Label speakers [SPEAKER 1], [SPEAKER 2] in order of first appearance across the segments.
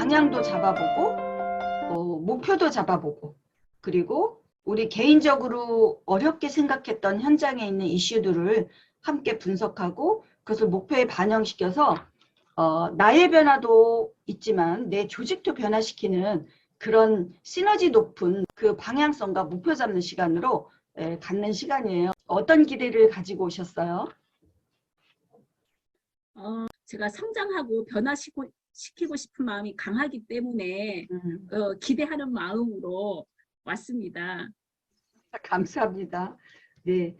[SPEAKER 1] 방향도 잡아보고 목표도 잡아보고 그리고 우리 개인적으로 어렵게 생각했던 현장에 있는 이슈들을 함께 분석하고 그것을 목표에 반영시켜서 나의 변화도 있지만 내 조직도 변화시키는 그런 시너지 높은 그 방향성과 목표 잡는 시간으로 갖는 시간이에요. 어떤 기대를 가지고 오셨어요?
[SPEAKER 2] 제가 성장하고 변화시키고 싶은 마음이 강하기 때문에
[SPEAKER 1] 음.
[SPEAKER 2] 기대하는 마음으로 왔습니다.
[SPEAKER 1] 감사합니다. 네.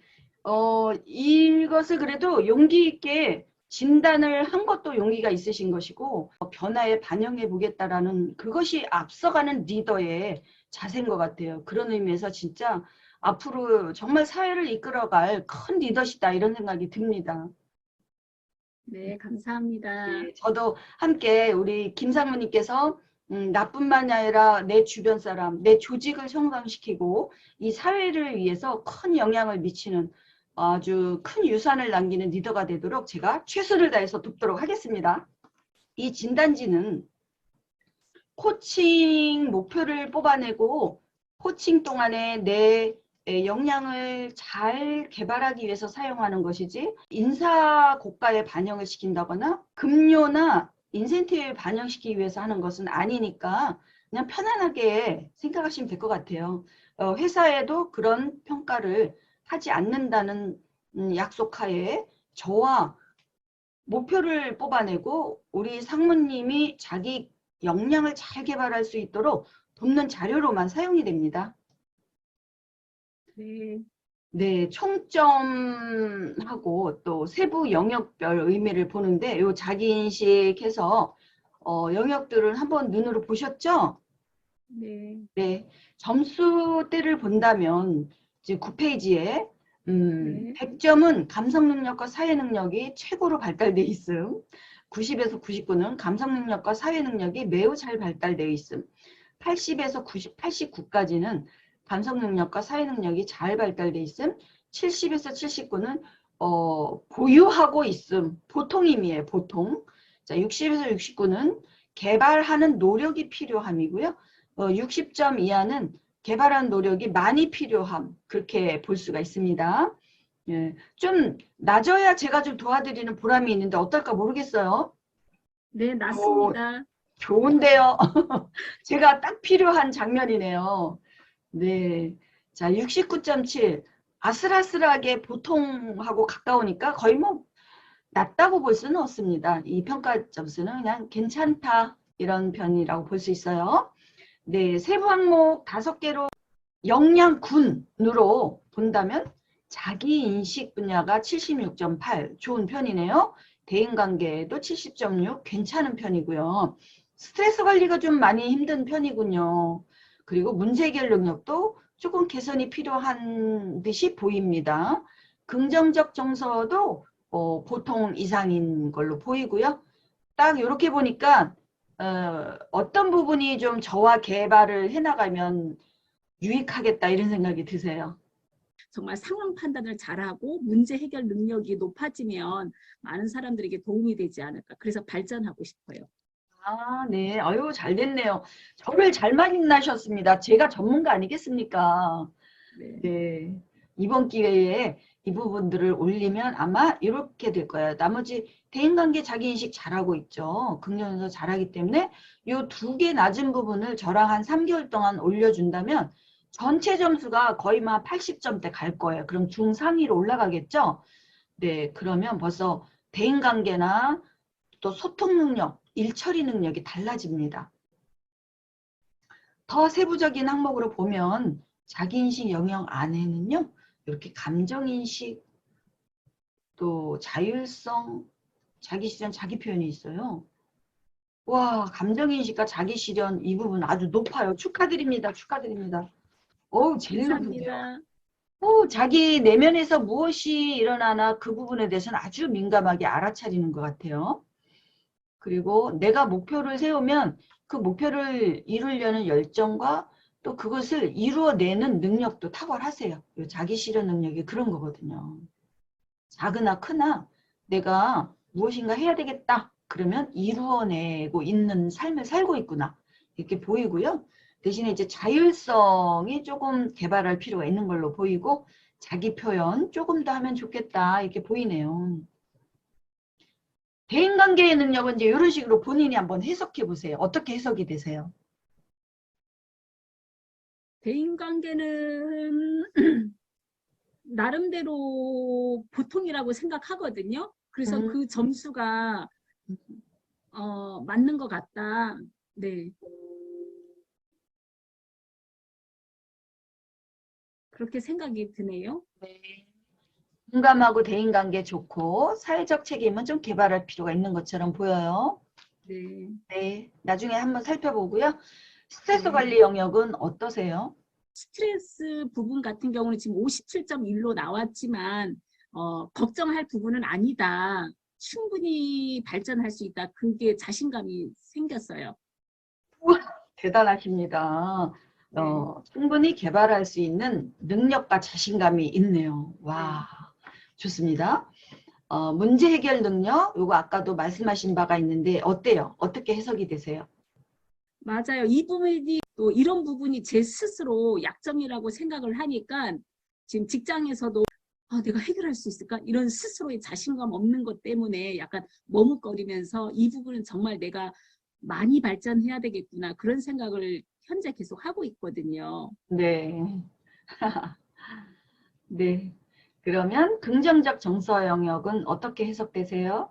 [SPEAKER 1] 이것을 그래도 용기 있게 진단을 한 것도 용기가 있으신 것이고 변화에 반영해 보겠다라는 그것이 앞서가는 리더의 자세인 것 같아요. 그런 의미에서 진짜 앞으로 정말 사회를 이끌어갈 큰 리더시다 이런 생각이 듭니다.
[SPEAKER 2] 네, 감사합니다.
[SPEAKER 1] 네, 저도 함께 우리 김상무님께서 나뿐만이 아니라 내 주변 사람, 내 조직을 성장시키고 이 사회를 위해서 큰 영향을 미치는 아주 큰 유산을 남기는 리더가 되도록 제가 최선을 다해서 돕도록 하겠습니다. 이 진단지는 코칭 목표를 뽑아내고 코칭 동안에 내 역량을 잘 개발하기 위해서 사용하는 것이지 인사 고가에 반영을 시킨다거나 급료나 인센티브에 반영시키기 위해서 하는 것은 아니니까 그냥 편안하게 생각하시면 될 것 같아요. 회사에도 그런 평가를 하지 않는다는 약속하에 저와 목표를 뽑아내고 우리 상무님이 자기 역량을 잘 개발할 수 있도록 돕는 자료로만 사용이 됩니다.
[SPEAKER 2] 네,
[SPEAKER 1] 네, 총점하고 또 세부 영역별 의미를 보는데 요 자기인식해서 영역들을 한번 눈으로 보셨죠?
[SPEAKER 2] 네,
[SPEAKER 1] 네, 점수대를 본다면 이제 9페이지에
[SPEAKER 2] 네,
[SPEAKER 1] 100점은 감성 능력과 사회 능력이 최고로 발달돼 있음. 90에서 99는 감성 능력과 사회 능력이 매우 잘 발달되어 있음. 80에서 90, 89까지는 감성 능력과 사회 능력이 잘 발달돼 있음. 70에서 79는 보유하고 있음. 보통임이에요. 보통. 자, 60에서 69는 개발하는 노력이 필요함이고요. 60점 이하는 개발한 노력이 많이 필요함. 그렇게 볼 수가 있습니다. 예, 좀 낮아야 제가 좀 도와드리는 보람이 있는데 어떨까 모르겠어요.
[SPEAKER 2] 네,
[SPEAKER 1] 오,
[SPEAKER 2] 맞습니다.
[SPEAKER 1] 좋은데요. 제가 딱 필요한 장면이네요. 네. 자, 69.7. 아슬아슬하게 보통하고 가까우니까 거의 뭐 낮다고 볼 수는 없습니다. 이 평가 점수는 그냥 괜찮다 이런 편이라고 볼 수 있어요. 네, 세부 항목 5개로 역량군으로 본다면 자기인식 분야가 76.8 좋은 편이네요. 대인관계도 70.6 괜찮은 편이고요. 스트레스 관리가 좀 많이 힘든 편이군요. 그리고 문제 해결 능력도 조금 개선이 필요한 듯이 보입니다. 긍정적 정서도 보통 이상인 걸로 보이고요. 딱 이렇게 보니까 어떤 부분이 좀 저와 개발을 해나가면 유익하겠다 이런 생각이 드세요.
[SPEAKER 2] 정말 상황 판단을 잘하고 문제 해결 능력이 높아지면 많은 사람들에게 도움이 되지 않을까. 그래서 발전하고 싶어요.
[SPEAKER 1] 아, 네. 아유, 잘 됐네요. 저를 잘 만나셨습니다. 제가 전문가 아니겠습니까?
[SPEAKER 2] 네,
[SPEAKER 1] 네. 이번 기회에 이 부분들을 올리면 아마 이렇게 될 거예요. 나머지 대인관계 자기인식 잘하고 있죠. 긍정에서 잘하기 때문에 이 2개 낮은 부분을 저랑 한 3개월 동안 올려준다면 전체 점수가 거의 막 80점대 갈 거예요. 그럼 중상위로 올라가겠죠? 네. 그러면 벌써 대인관계나 또 소통 능력, 일처리 능력이 달라집니다. 더 세부적인 항목으로 보면 자기인식 영역 안에는요. 이렇게 감정인식, 또 자율성, 자기실현, 자기표현이 있어요. 와, 감정인식과 자기실현 이 부분 아주 높아요. 축하드립니다. 축하드립니다. 어우, 제일 높은데요.
[SPEAKER 2] 감사합니다.
[SPEAKER 1] 자기 내면에서 무엇이 일어나나 그 부분에 대해서는 아주 민감하게 알아차리는 것 같아요. 그리고 내가 목표를 세우면 그 목표를 이루려는 열정과 또 그것을 이루어내는 능력도 탁월하세요. 자기 실현 능력이 그런 거거든요. 작으나 크나 내가 무엇인가 해야 되겠다. 그러면 이루어내고 있는 삶을 살고 있구나. 이렇게 보이고요. 대신에 이제 자율성이 조금 개발할 필요가 있는 걸로 보이고 자기 표현 조금 더 하면 좋겠다. 이렇게 보이네요. 대인관계의 능력은 이제 이런 식으로 본인이 한번 해석해 보세요. 어떻게 해석이 되세요?
[SPEAKER 2] 대인관계는 나름대로 보통이라고 생각하거든요. 그래서
[SPEAKER 1] 음,
[SPEAKER 2] 그 점수가 맞는 것 같다. 네, 그렇게 생각이 드네요.
[SPEAKER 1] 네. 공감하고 대인관계 좋고 사회적 책임은 좀 개발할 필요가 있는 것처럼 보여요.
[SPEAKER 2] 네,
[SPEAKER 1] 네, 나중에 한번 살펴보고요. 스트레스
[SPEAKER 2] 네.
[SPEAKER 1] 관리 영역은 어떠세요?
[SPEAKER 2] 스트레스 부분 같은 경우는 지금 57.1로 나왔지만 걱정할 부분은 아니다. 충분히 발전할 수 있다. 그게 자신감이 생겼어요.
[SPEAKER 1] 우와, 대단하십니다.
[SPEAKER 2] 네,
[SPEAKER 1] 충분히 개발할 수 있는 능력과 자신감이 있네요.
[SPEAKER 2] 네.
[SPEAKER 1] 와, 좋습니다. 문제 해결 능력, 요거 아까도 말씀하신 바가 있는데 어때요? 어떻게 해석이 되세요?
[SPEAKER 2] 맞아요. 이 부분이 또 이런 부분이 제 스스로 약점이라고 생각을 하니까 지금 직장에서도 내가 해결할 수 있을까? 이런 스스로의 자신감 없는 것 때문에 약간 머뭇거리면서 이 부분은 정말 내가 많이 발전해야 되겠구나. 그런 생각을 현재 계속 하고 있거든요.
[SPEAKER 1] 네. 네. 그러면 긍정적 정서 영역은 어떻게 해석되세요?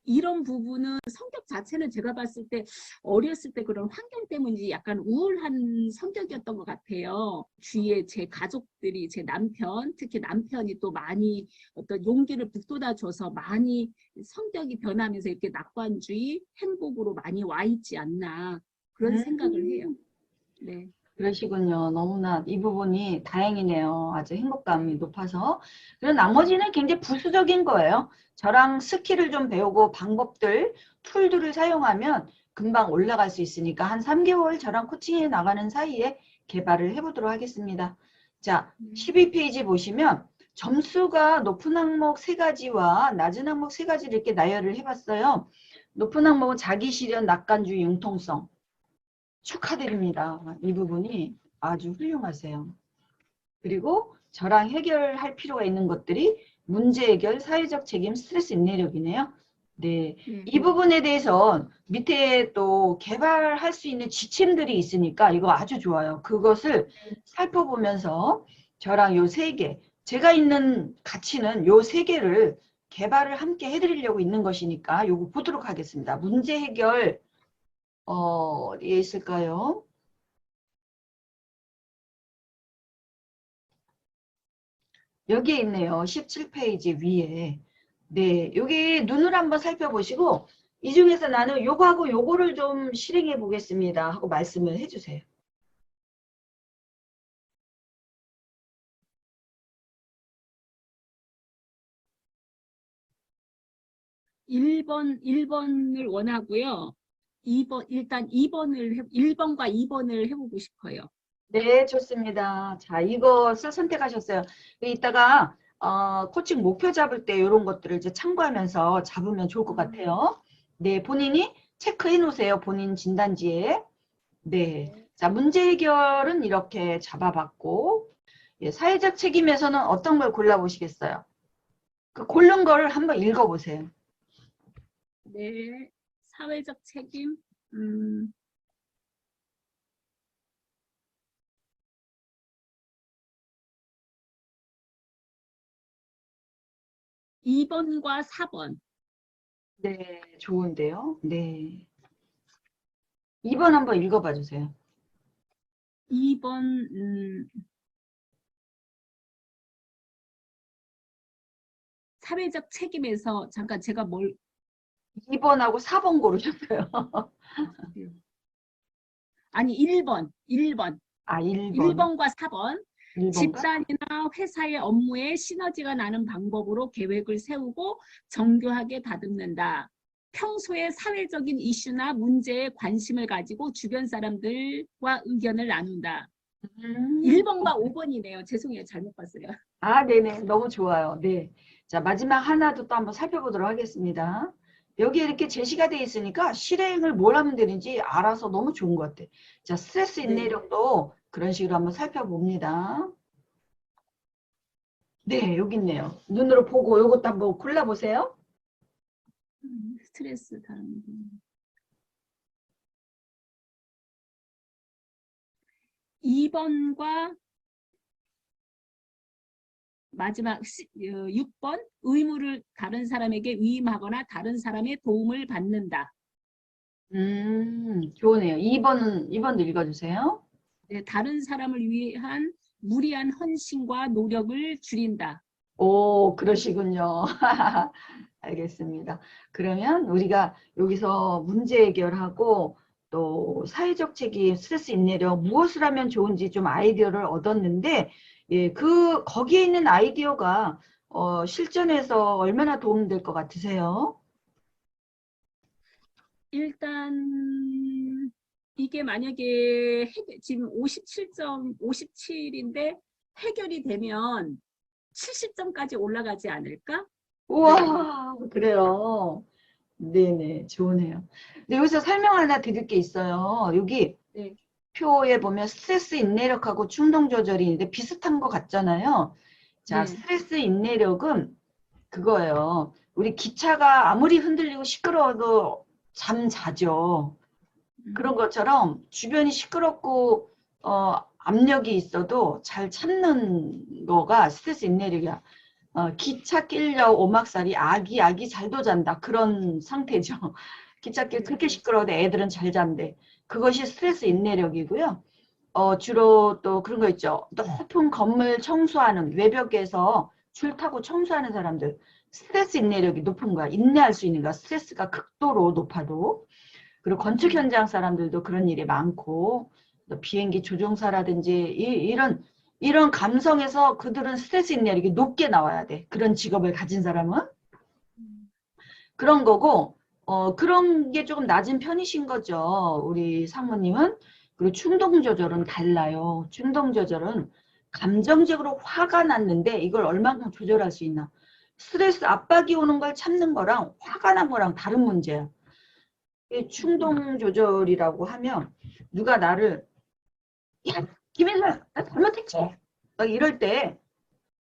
[SPEAKER 2] 이런 부분은 성격 자체는 제가 봤을 때 어렸을 때 그런 환경 때문인지 약간 우울한 성격이었던 것 같아요. 주위에 제 가족들이 제 남편, 특히 남편이 또 많이 어떤 용기를 북돋아줘서 많이 성격이 변하면서 이렇게 낙관주의, 행복으로 많이 와 있지 않나 그런 생각을 해요.
[SPEAKER 1] 음,
[SPEAKER 2] 네.
[SPEAKER 1] 그러시군요. 너무나 이 부분이 다행이네요. 아주 행복감이
[SPEAKER 2] 네.
[SPEAKER 1] 높아서. 그리고
[SPEAKER 2] 네.
[SPEAKER 1] 나머지는 굉장히 부수적인 거예요. 저랑 스킬을 좀 배우고 방법들, 툴들을 사용하면 금방 올라갈 수 있으니까 한 3개월 저랑 코칭해 나가는 사이에 개발을 해보도록 하겠습니다. 자,
[SPEAKER 2] 네.
[SPEAKER 1] 12페이지 보시면 점수가 높은 항목 3가지와 낮은 항목 3가지를 이렇게 나열을 해봤어요. 높은 항목은 자기 실현, 낙관주의, 융통성. 축하드립니다. 이 부분이 아주 훌륭하세요. 그리고 저랑 해결할 필요가 있는 것들이 문제 해결, 사회적 책임, 스트레스 인내력이네요. 네.
[SPEAKER 2] 네.
[SPEAKER 1] 이 부분에 대해서 밑에 또 개발할 수 있는 지침들이 있으니까 이거 아주 좋아요. 그것을 살펴보면서 저랑 요 3개, 제가 있는 가치는 요 3개를 개발을 함께 해드리려고 있는 것이니까 요거 보도록 하겠습니다. 문제 해결, 어디에 있을까요? 여기에 있네요. 17페이지 위에. 네, 여기 눈을 한번 살펴보시고 이 중에서 나는 요거하고 요거를 좀 실행해 보겠습니다 하고 말씀을 해주세요.
[SPEAKER 2] 1번을 원하고요. 2번, 일단 1번과 2번을 해보고 싶어요.
[SPEAKER 1] 네, 좋습니다. 자, 이것을 선택하셨어요. 이따가 코칭 목표 잡을 때 이런 것들을 이제 참고하면서 잡으면 좋을 것 같아요. 네, 본인이 체크해 놓으세요. 본인 진단지에. 네.
[SPEAKER 2] 네.
[SPEAKER 1] 자, 문제 해결은 이렇게 잡아봤고, 예, 사회적 책임에서는 어떤 걸 골라보시겠어요? 그 고른 걸 한번 읽어보세요.
[SPEAKER 2] 네. 사회적 책임. 음, 2번과 4번.
[SPEAKER 1] 네, 좋은데요. 네. 2번 한번 읽어봐 주세요.
[SPEAKER 2] 2번, 사회적 책임에서 잠깐 제가
[SPEAKER 1] 2번하고 4번 고르셨어요.
[SPEAKER 2] 아니, 1번.
[SPEAKER 1] 아, 1번.
[SPEAKER 2] 1번과 4번.
[SPEAKER 1] 1번가?
[SPEAKER 2] 집단이나 회사의 업무에 시너지가 나는 방법으로 계획을 세우고 정교하게 다듬는다. 평소에 사회적인 이슈나 문제에 관심을 가지고 주변 사람들과 의견을 나눈다.
[SPEAKER 1] 음.
[SPEAKER 2] 1번과 5번이네요. 죄송해요. 잘못 봤어요.
[SPEAKER 1] 아, 네네. 너무 좋아요. 네. 자, 마지막 하나도 또 한번 살펴보도록 하겠습니다. 여기 이렇게 제시가 돼 있으니까 실행을 뭘 하면 되는지 알아서 너무 좋은 것 같아. 자, 스트레스
[SPEAKER 2] 네.
[SPEAKER 1] 인내력도 그런 식으로 한번 살펴봅니다. 네, 여기 있네요. 눈으로 보고 요것도 한번 골라보세요.
[SPEAKER 2] 스트레스 다른 거. 2번과 마지막 6번 의무를 다른 사람에게 위임하거나 다른 사람의 도움을 받는다.
[SPEAKER 1] 좋으네요. 2번도 읽어주세요.
[SPEAKER 2] 네, 다른 사람을 위한 무리한 헌신과 노력을 줄인다.
[SPEAKER 1] 오, 그러시군요. 알겠습니다. 그러면 우리가 여기서 문제 해결하고 또 사회적 책임, 스트레스 인내력 무엇을 하면 좋은지 좀 아이디어를 얻었는데 예, 거기에 있는 아이디어가 실전에서 얼마나 도움될 것 같으세요?
[SPEAKER 2] 일단 이게 만약에 지금 57인데 해결이 되면 70점까지 올라가지 않을까?
[SPEAKER 1] 우와, 그래요. 네네, 좋으네요. 근데 여기서 설명 하나 드릴 게 있어요. 여기
[SPEAKER 2] 네.
[SPEAKER 1] 표에 보면 스트레스 인내력하고 충동 조절이 있는데 비슷한 것 같잖아요. 자,
[SPEAKER 2] 네.
[SPEAKER 1] 스트레스 인내력은 그거예요. 우리 기차가 아무리 흔들리고 시끄러워도 잠 자죠. 그런 것처럼 주변이 시끄럽고 압력이 있어도 잘 참는 거가 스트레스 인내력이야. 기차 끌려 오막살이 아기 잘도 잔다. 그런 상태죠. 기찻길 그렇게 시끄러워도 애들은 잘 잔대. 그것이 스트레스 인내력이고요. 주로 또 그런 거 있죠. 높은 건물 청소하는 외벽에서 줄 타고 청소하는 사람들. 스트레스 인내력이 높은 거야. 인내할 수 있는 거야. 스트레스가 극도로 높아도. 그리고 건축 현장 사람들도 그런 일이 많고 또 비행기 조종사라든지 이런 감성에서 그들은 스트레스 인내력이 높게 나와야 돼. 그런 직업을 가진 사람은. 그런 거고 그런 게 조금 낮은 편이신 거죠. 우리 상무님은. 그리고 충동 조절은 달라요. 충동 조절은 감정적으로 화가 났는데 이걸 얼마큼 조절할 수 있나. 스트레스 압박이 오는 걸 참는 거랑 화가 난 거랑 다른 문제야. 충동 조절이라고 하면 누가 나를 야 김혜선 나 잘못했지 막 이럴 때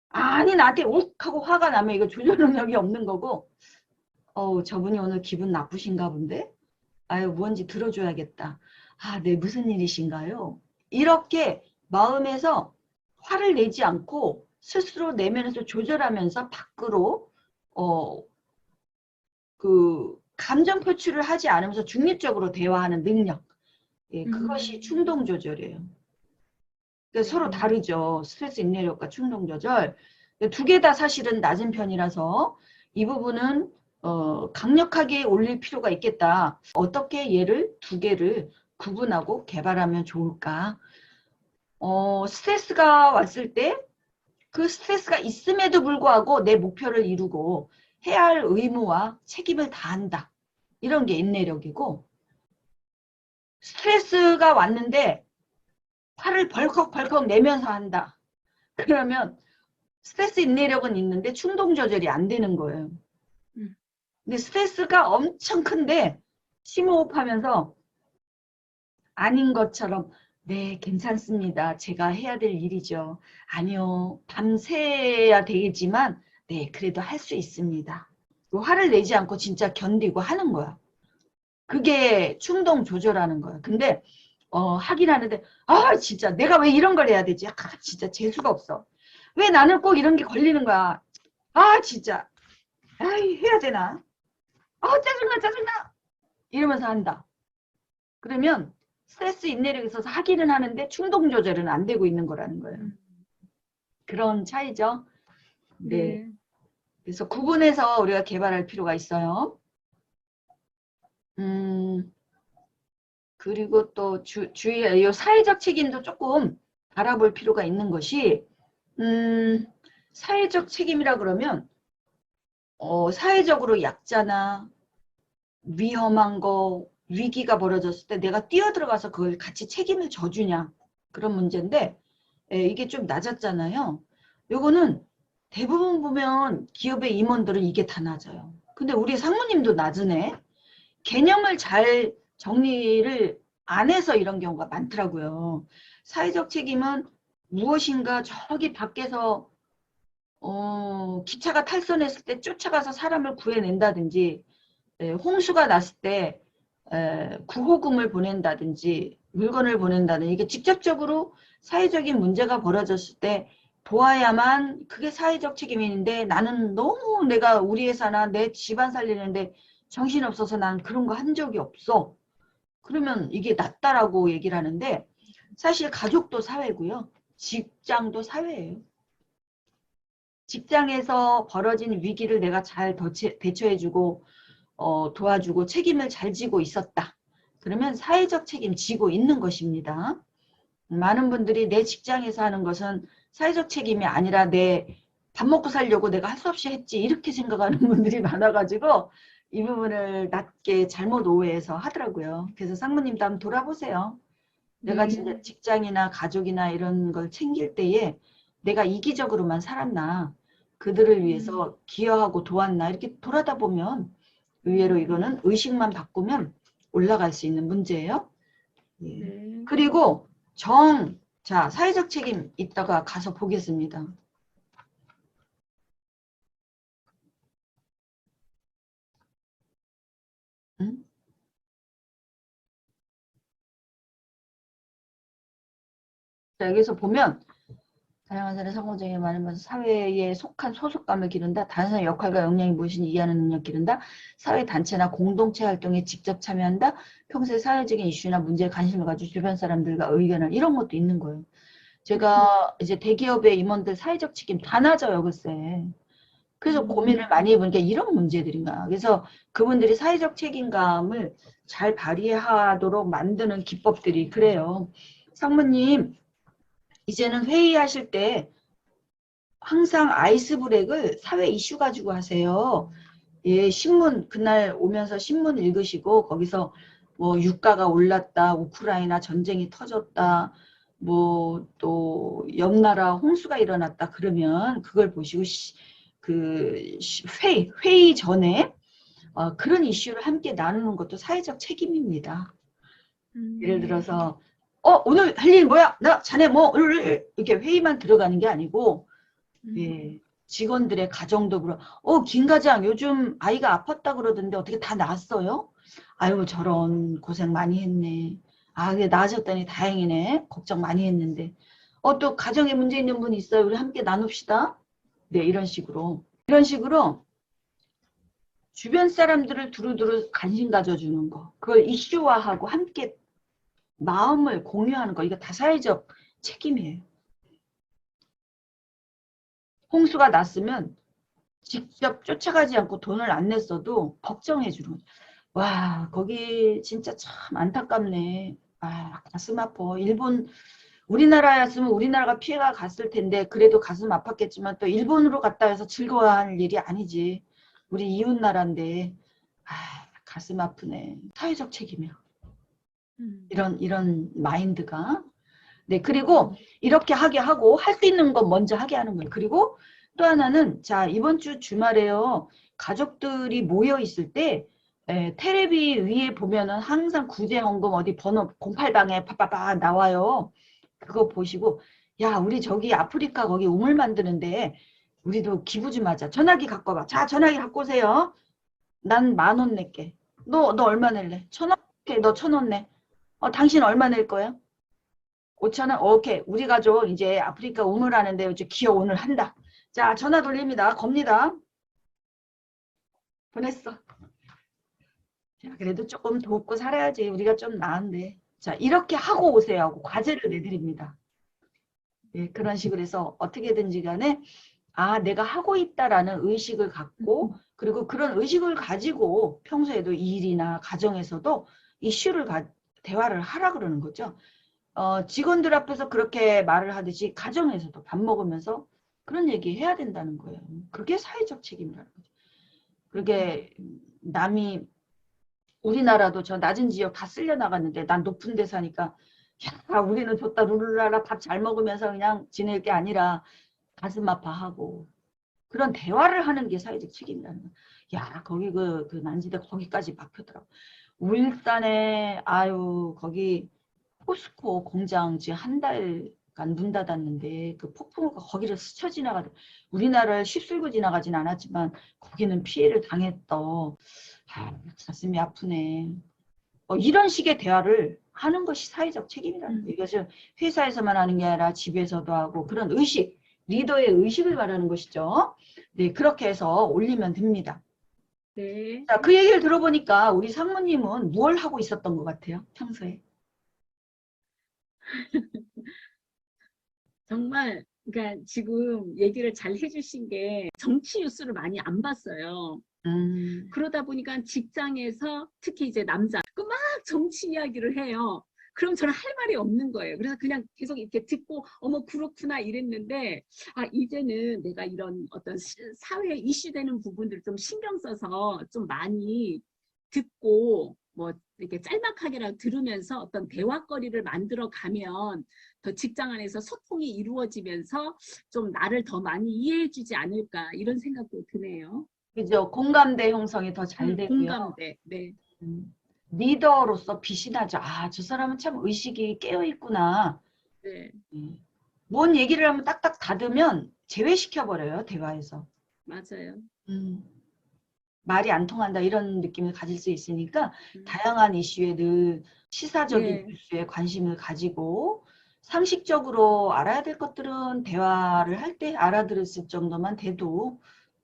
[SPEAKER 1] 아니 나한테 욱 하고 화가 나면 이거 조절 능력이 없는 거고 저분이 오늘 기분 나쁘신가 본데 아유 뭔지 들어줘야겠다. 아 네 무슨 일이신가요? 이렇게 마음에서 화를 내지 않고 스스로 내면에서 조절하면서 밖으로 그 감정 표출을 하지 않으면서 중립적으로 대화하는 능력. 예, 그것이 충동 조절이에요. 서로 다르죠. 스트레스 인내력과 충동 조절. 두 개 다 사실은 낮은 편이라서 이 부분은 강력하게 올릴 필요가 있겠다. 어떻게 얘를 두 개를 구분하고 개발하면 좋을까? 스트레스가 왔을 때 그 스트레스가 있음에도 불구하고 내 목표를 이루고 해야 할 의무와 책임을 다한다. 이런 게 인내력이고 스트레스가 왔는데 화를 벌컥벌컥 내면서 한다. 그러면 스트레스 인내력은 있는데 충동 조절이 안 되는 거예요. 근데 스트레스가 엄청 큰데 심호흡하면서 아닌 것처럼 네 괜찮습니다. 제가 해야 될 일이죠. 아니요 밤새야 되겠지만 네 그래도 할 수 있습니다. 화를 내지 않고 진짜 견디고 하는 거야. 그게 충동 조절하는 거야. 근데 하긴 하는데 아 진짜 내가 왜 이런 걸 해야 되지? 아 진짜 재수가 없어. 왜 나는 꼭 이런 게 걸리는 거야? 아 진짜 아이 해야 되나? 짜증나 이러면서 한다. 그러면 스트레스 인내력이 있어서 하기는 하는데 충동 조절은 안 되고 있는 거라는 거예요. 그런 차이죠. 네.
[SPEAKER 2] 네.
[SPEAKER 1] 그래서 구분해서 우리가 개발할 필요가 있어요. 그리고 또 주의 이 사회적 책임도 조금 알아볼 필요가 있는 것이 사회적 책임이라 그러면 사회적으로 약자나 위험한 거 위기가 벌어졌을 때 내가 뛰어들어가서 그걸 같이 책임을 져주냐 그런 문제인데 이게 좀 낮았잖아요. 요거는 대부분 보면 기업의 임원들은 이게 다 낮아요. 근데 우리 상무님도 낮으네. 개념을 잘 정리를 안 해서 이런 경우가 많더라고요. 사회적 책임은 무엇인가 저기 밖에서 기차가 탈선했을 때 쫓아가서 사람을 구해낸다든지, 홍수가 났을 때 구호금을 보낸다든지 물건을 보낸다든지, 이게 직접적으로 사회적인 문제가 벌어졌을 때 도와야만 그게 사회적 책임인데, 나는 너무 내가 우리 회사나 내 집안 살리는데 정신없어서 난 그런 거 한 적이 없어. 그러면 이게 낫다라고 얘기를 하는데, 사실 가족도 사회고요. 직장도 사회예요. 직장에서 벌어진 위기를 내가 잘 대처해주고 도와주고 책임을 잘 지고 있었다. 그러면 사회적 책임 지고 있는 것입니다. 많은 분들이 내 직장에서 하는 것은 사회적 책임이 아니라 내 밥 먹고 살려고 내가 할 수 없이 했지, 이렇게 생각하는 분들이 많아가지고 이 부분을 낮게 잘못 오해해서 하더라고요. 그래서 상무님도 한번 돌아보세요. 내가 진짜
[SPEAKER 2] 네.
[SPEAKER 1] 직장이나 가족이나 이런 걸 챙길 때에 내가 이기적으로만 살았나, 그들을 위해서 기여하고 도왔나, 이렇게 돌아다 보면 의외로 이거는 의식만 바꾸면 올라갈 수 있는 문제예요. 예.
[SPEAKER 2] 네.
[SPEAKER 1] 그리고 자, 사회적 책임 이따가 가서 보겠습니다. 응? 자, 여기서 보면 다양한 사람의 상호작용이 많으면서 사회에 속한 소속감을 기른다. 다른 사람의 역할과 역량이 무엇인지 이해하는 능력 기른다. 사회단체나 공동체 활동에 직접 참여한다. 평소에 사회적인 이슈나 문제에 관심을 가지고 주변 사람들과 의견을, 이런 것도 있는 거예요. 제가 이제 대기업의 임원들 사회적 책임 다 낮아요, 글쎄. 그래서 고민을 많이 해보니까 이런 문제들인가. 그래서 그분들이 사회적 책임감을 잘 발휘하도록 만드는 기법들이 그래요. 상무님, 이제는 회의하실 때 항상 아이스 브렉을 사회 이슈 가지고 하세요. 예, 신문, 그날 오면서 신문 읽으시고, 거기서 뭐 유가가 올랐다, 우크라이나 전쟁이 터졌다, 뭐 또 옆나라 홍수가 일어났다, 그러면 그걸 보시고 회의 전에 그런 이슈를 함께 나누는 것도 사회적 책임입니다. 예를 들어서 오늘 할 일 뭐야? 자네 뭐 이렇게 회의만 들어가는 게 아니고, 예, 직원들의 가정도 그렇고, 김 과장 요즘 아이가 아팠다 그러던데 어떻게 다 나았어요? 아유, 저런 고생 많이 했네. 아, 그게 나아졌다니 다행이네. 걱정 많이 했는데. 또 가정에 문제 있는 분 있어요? 우리 함께 나눕시다. 네, 이런 식으로. 이런 식으로 주변 사람들을 두루두루 관심 가져주는 거. 그걸 이슈화하고 함께 마음을 공유하는 거. 이거 다 사회적 책임이에요. 홍수가 났으면 직접 쫓아가지 않고 돈을 안 냈어도 걱정해 주는 거죠. 와, 거기 진짜 참 안타깝네. 아, 가슴 아파. 우리나라였으면 우리나라가 피해가 갔을 텐데 그래도 가슴 아팠겠지만 또 일본으로 갔다 해서 즐거워할 일이 아니지. 우리 이웃 나라인데. 아, 가슴 아프네. 사회적 책임이야. 이런 마인드가. 네, 그리고 이렇게 하게 하고 할 수 있는 건 먼저 하게 하는 거예요. 그리고 또 하나는, 자, 이번 주 주말에요. 가족들이 모여 있을 때 테레비 위에 보면은 항상 구제헌금 어디 번호 08방에 파파파 나와요. 그거 보시고, 야, 우리 저기 아프리카 거기 우물 만드는데 우리도 기부 좀 하자. 전화기 갖고 와봐. 자, 전화기 갖고 오세요. 난 10,000원 낼게. 너 얼마 낼래? 1,000원? 오케이, 너 1,000원 내. 당신 얼마 낼 거야? 5,000원? 오케이. 우리 가족 이제 아프리카 우물 하는데 이제 기여 오늘 한다. 자, 전화 돌립니다. 겁니다. 보냈어. 자, 그래도 조금 돕고 살아야지. 우리가 좀 나은데. 자, 이렇게 하고 오세요 하고 과제를 내드립니다. 예, 그런 식으로 해서 어떻게든지 간에 내가 하고 있다라는 의식을 갖고, 그리고 그런 의식을 가지고 평소에도 일이나 가정에서도 이슈를 대화를 하라 그러는 거죠. 직원들 앞에서 그렇게 말을 하듯이 가정에서도 밥 먹으면서 그런 얘기 해야 된다는 거예요. 그게 사회적 책임이라는 거죠. 그렇게 남이, 우리나라도 저 낮은 지역 다 쓸려 나갔는데 난 높은 데 사니까 야, 우리는 좋다 룰루랄라 밥 잘 먹으면서 그냥 지낼 게 아니라 가슴 아파하고, 그런 대화를 하는 게 사회적 책임이라는 거야. 야, 거기 그 난지대 거기까지 막혔더라고. 울산에 아유 거기 포스코 공장 지금 한 달간 문 닫았는데 그 폭풍우가 거기를 스쳐 지나가더 우리나라를 휩쓸고 지나가진 않았지만 거기는 피해를 당했더. 아, 가슴이 아프네. 이런 식의 대화를 하는 것이 사회적 책임이라는 거예요. 이것을 회사에서만 하는 게 아니라 집에서도 하고 그런 의식, 리더의 의식을 말하는 것이죠. 네, 그렇게 해서 올리면 됩니다.
[SPEAKER 2] 네.
[SPEAKER 1] 자, 그 얘기를 들어보니까 우리 상무님은 뭘 하고 있었던 것 같아요, 평소에?
[SPEAKER 2] 정말 그러니까 지금 얘기를 잘 해주신 게 정치 뉴스를 많이 안 봤어요. 그러다 보니까 직장에서 특히 이제 남자 그 막 정치 이야기를 해요. 그럼 저는 할 말이 없는 거예요. 그래서 그냥 계속 이렇게 듣고 어머 그렇구나 이랬는데 아 이제는 내가 이런 어떤 사회 이슈되는 부분들을 좀 신경 써서 좀 많이 듣고 뭐 이렇게 짤막하게라도 들으면서 어떤 대화거리를 만들어 가면 더 직장 안에서 소통이 이루어지면서 좀 나를 더 많이 이해해 주지 않을까 이런 생각도 드네요.
[SPEAKER 1] 그죠? 공감대 형성이 더 잘 되고요.
[SPEAKER 2] 공감대. 네.
[SPEAKER 1] 리더로서 빛이 나죠. 아, 저 사람은 참 의식이 깨어 있구나.
[SPEAKER 2] 네.
[SPEAKER 1] 뭔 얘기를 하면 딱딱 닫으면 제외시켜버려요, 대화에서.
[SPEAKER 2] 맞아요.
[SPEAKER 1] 말이 안 통한다 이런 느낌을 가질 수 있으니까
[SPEAKER 2] 음.
[SPEAKER 1] 다양한 이슈에 늘 시사적인
[SPEAKER 2] 네.
[SPEAKER 1] 뉴스에 관심을 가지고 상식적으로 알아야 될 것들은 대화를 할 때 알아들었을 정도만 돼도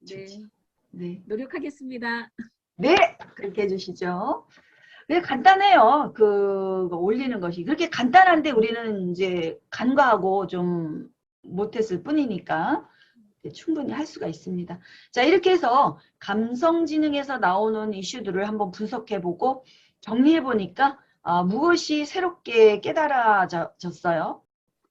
[SPEAKER 1] 좋죠.
[SPEAKER 2] 네.
[SPEAKER 1] 네.
[SPEAKER 2] 노력하겠습니다.
[SPEAKER 1] 네, 그렇게 해주시죠. 네, 간단해요. 그 올리는 것이 그렇게 간단한데 우리는 이제 간과하고 좀 못했을 뿐이니까 충분히 할 수가 있습니다. 자, 이렇게 해서 감성지능에서 나오는 이슈들을 한번 분석해보고 정리해보니까 무엇이 새롭게 깨달아졌어요?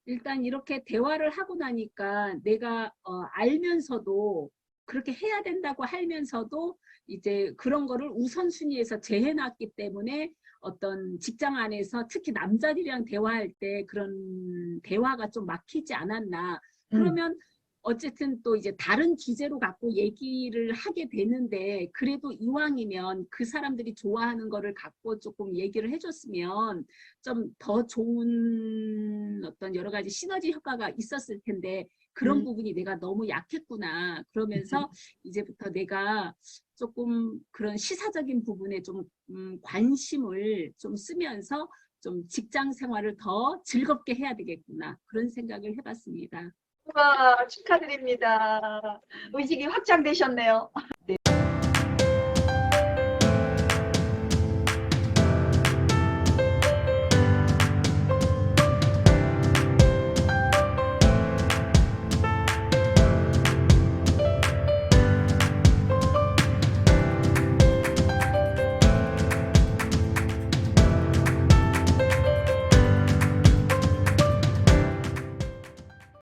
[SPEAKER 2] 일단 이렇게 대화를 하고 나니까 내가 알면서도 그렇게 해야 된다고 알면서도 이제 그런 거를 우선순위에서 제해놨기 때문에 어떤 직장 안에서 특히 남자들이랑 대화할 때 그런 대화가 좀 막히지 않았나. 그러면 어쨌든 또 이제 다른 주제로 갖고 얘기를 하게 되는데 그래도 이왕이면 그 사람들이 좋아하는 거를 갖고 조금 얘기를 해줬으면 좀 더 좋은 어떤 여러 가지 시너지 효과가 있었을 텐데 그런 부분이 내가 너무 약했구나. 그러면서 이제부터 내가 조금 그런 시사적인 부분에 좀 관심을 좀 쓰면서 좀 직장 생활을 더 즐겁게 해야 되겠구나. 그런 생각을 해봤습니다.
[SPEAKER 1] 와, 축하드립니다. 의식이 확장되셨네요. 네.